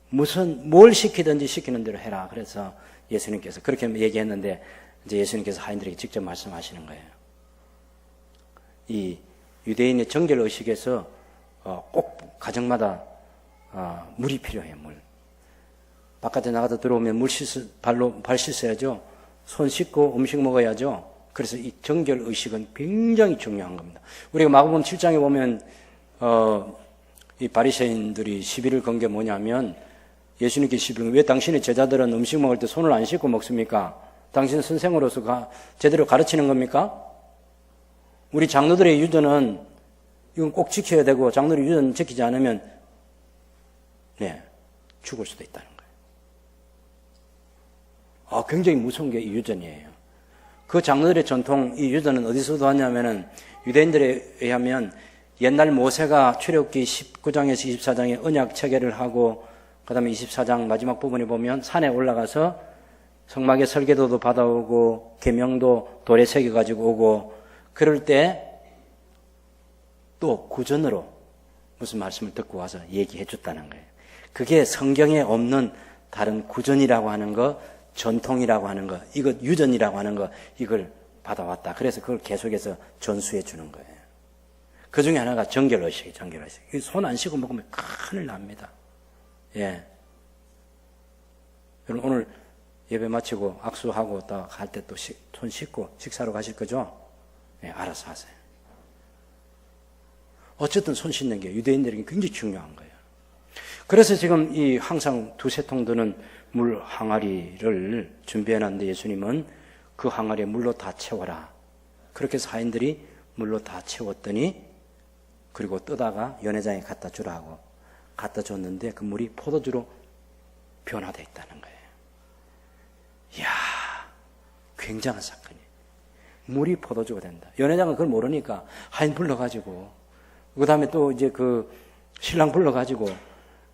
뭘 시키든지 시키는 대로 해라. 그래서 예수님께서 그렇게 얘기했는데 이제 예수님께서 하인들에게 직접 말씀하시는 거예요. 이 유대인의 정결 의식에서 꼭 가정마다 물이 필요해요. 물. 바깥에 나가서 들어오면 발 씻어야죠. 손 씻고 음식 먹어야죠. 그래서 이 정결 의식은 굉장히 중요한 겁니다. 우리가 마가복음 7장에 보면 이 바리새인들이 시비를 건 게 뭐냐면 예수님께 시비를 왜 당신의 제자들은 음식 먹을 때 손을 안 씻고 먹습니까? 당신 선생으로서 제대로 가르치는 겁니까? 우리 장로들의 유전은 이건 꼭 지켜야 되고 장로들의 유전 지키지 않으면 죽을 수도 있다는 거예요. 굉장히 무서운 게 이 유전이에요. 그 장로들의 전통, 이 유전은 어디서도 왔냐면은 유대인들에 의하면 옛날 모세가 출애굽기 19장에서 24장에 언약 체계를 하고 그 다음에 24장 마지막 부분에 보면 산에 올라가서 성막의 설계도도 받아오고 계명도 돌에 새겨가지고 오고 그럴 때 또 구전으로 무슨 말씀을 듣고 와서 얘기해 줬다는 거예요. 그게 성경에 없는 다른 구전이라고 하는 거, 전통이라고 하는 거, 이거 유전이라고 하는 거, 이걸 받아왔다. 그래서 그걸 계속해서 전수해 주는 거예요. 그 중에 하나가 정결의식이에요. 정결의식. 손 안 씻고 먹으면 큰일 납니다. 예. 여러분 오늘 예배 마치고 악수하고 또 갈 때 또 손 씻고 식사로 가실 거죠? 예, 알아서 하세요. 어쨌든 손 씻는 게 유대인들에게 굉장히 중요한 거예요. 그래서 지금 이 항상 두세 통 드는 물 항아리를 준비해놨는데 예수님은 그 항아리에 물로 다 채워라. 그렇게 해서 하인들이 물로 다 채웠더니 그리고 뜨다가 연회장에 갖다 주라고 갖다 줬는데 그 물이 포도주로 변화되어 있다는 거예요. 이야, 굉장한 사건이에요. 물이 포도주가 된다. 연회장은 그걸 모르니까 하인 불러가지고 그 다음에 또 이제 그 신랑 불러가지고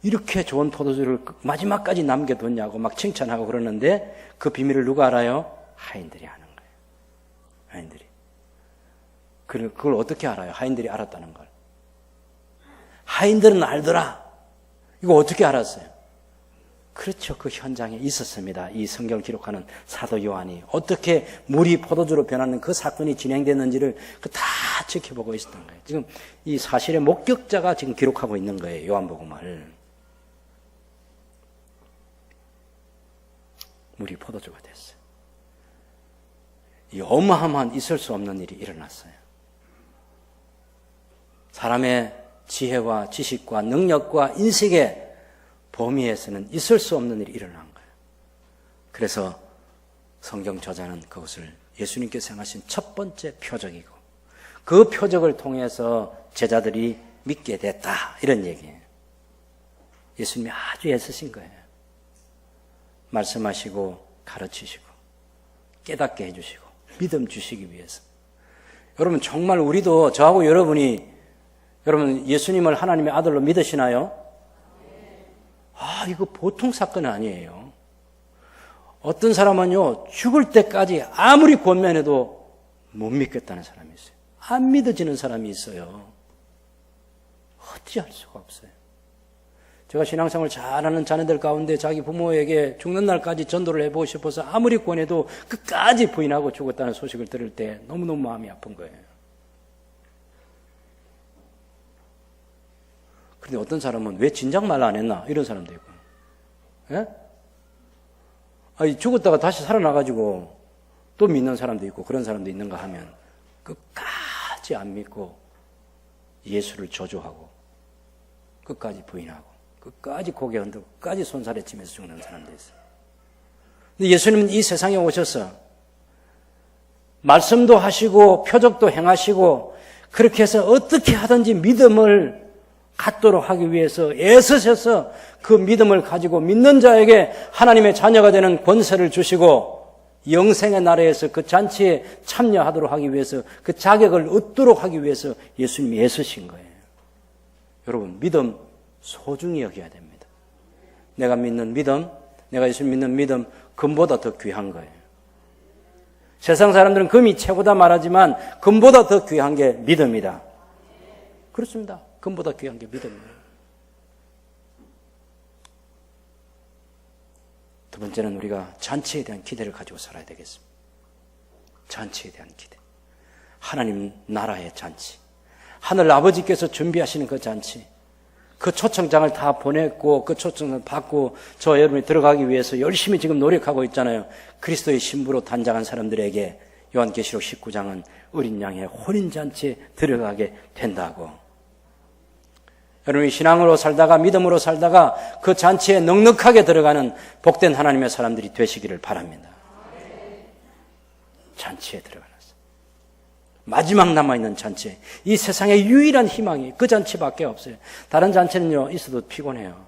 이렇게 좋은 포도주를 마지막까지 남겨뒀냐고 막 칭찬하고 그러는데 그 비밀을 누가 알아요? 하인들이 아는 거예요. 하인들이. 그걸 어떻게 알아요? 하인들이 알았다는 걸. 하인들은 알더라. 이거 어떻게 알았어요? 그렇죠. 그 현장에 있었습니다. 이 성경을 기록하는 사도 요한이 어떻게 물이 포도주로 변하는 그 사건이 진행됐는지를 다 지켜보고 있었던 거예요. 지금 이 사실의 목격자가 지금 기록하고 있는 거예요. 요한복음을. 물이 포도주가 됐어요. 이 어마어마한 있을 수 없는 일이 일어났어요. 사람의 지혜와 지식과 능력과 인식의 범위에서는 있을 수 없는 일이 일어난 거예요. 그래서 성경 저자는 그것을 예수님께서 행하신 첫 번째 표적이고 그 표적을 통해서 제자들이 믿게 됐다. 이런 얘기예요. 예수님이 아주 애쓰신 거예요. 말씀하시고 가르치시고 깨닫게 해주시고 믿음 주시기 위해서. 여러분 정말 우리도 저하고 여러분이 여러분 예수님을 하나님의 아들로 믿으시나요? 이거 보통 사건은 아니에요. 어떤 사람은요 죽을 때까지 아무리 권면해도 못 믿겠다는 사람이 있어요. 안 믿어지는 사람이 있어요. 어찌할 수가 없어요. 제가 신앙생활 잘하는 자녀들 가운데 자기 부모에게 죽는 날까지 전도를 해보고 싶어서 아무리 권해도 끝까지 부인하고 죽었다는 소식을 들을 때 너무너무 마음이 아픈 거예요. 그런데 어떤 사람은 왜 진작 말 안 했나 이런 사람도 있고, 예? 죽었다가 다시 살아나가지고 또 믿는 사람도 있고 그런 사람도 있는가 하면 끝까지 안 믿고 예수를 저주하고 끝까지 부인하고 끝까지 고개 흔들고 끝까지 손살에 치면서 죽는 사람도 있어요. 근데 예수님은 이 세상에 오셔서 말씀도 하시고 표적도 행하시고 그렇게 해서 어떻게 하든지 믿음을 갖도록 하기 위해서 애쓰셔서 그 믿음을 가지고 믿는 자에게 하나님의 자녀가 되는 권세를 주시고 영생의 나라에서 그 잔치에 참여하도록 하기 위해서 그 자격을 얻도록 하기 위해서 예수님이 애쓰신 거예요. 여러분 믿음 소중히 여겨야 됩니다. 내가 믿는 믿음, 내가 예수님 믿는 믿음 금보다 더 귀한 거예요. 세상 사람들은 금이 최고다 말하지만 금보다 더 귀한 게 믿음이다. 그렇습니다. 금보다 귀한 게 믿음이에요. 두 번째는 우리가 잔치에 대한 기대를 가지고 살아야 되겠습니다. 잔치에 대한 기대. 하나님 나라의 잔치. 하늘 아버지께서 준비하시는 그 잔치. 그 초청장을 다 보냈고 그 초청을 받고 저 여러분이 들어가기 위해서 열심히 지금 노력하고 있잖아요. 그리스도의 신부로 단장한 사람들에게 요한계시록 19장은 어린 양의 혼인잔치에 들어가게 된다고. 여러분이 신앙으로 살다가 믿음으로 살다가 그 잔치에 넉넉하게 들어가는 복된 하나님의 사람들이 되시기를 바랍니다. 잔치에 들어가는 마지막 남아있는 잔치, 이 세상의 유일한 희망이 그 잔치밖에 없어요. 다른 잔치는요 있어도 피곤해요.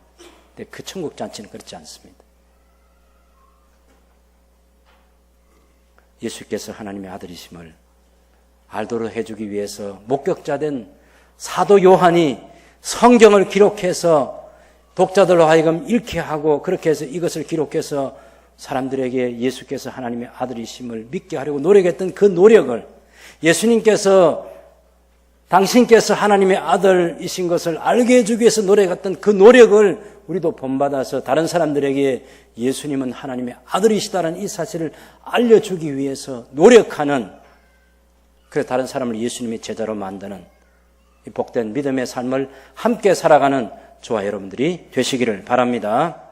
근데 그 천국 잔치는 그렇지 않습니다. 예수께서 하나님의 아들이심을 알도록 해주기 위해서 목격자된 사도 요한이 성경을 기록해서 독자들로 하여금 읽게 하고 그렇게 해서 이것을 기록해서 사람들에게 예수께서 하나님의 아들이심을 믿게 하려고 노력했던 그 노력을 예수님께서 당신께서 하나님의 아들이신 것을 알게 해주기 위해서 노력했던 그 노력을 우리도 본받아서 다른 사람들에게 예수님은 하나님의 아들이시다는 이 사실을 알려주기 위해서 노력하는, 그래서 다른 사람을 예수님의 제자로 만드는 이 복된 믿음의 삶을 함께 살아가는 저와 여러분들이 되시기를 바랍니다.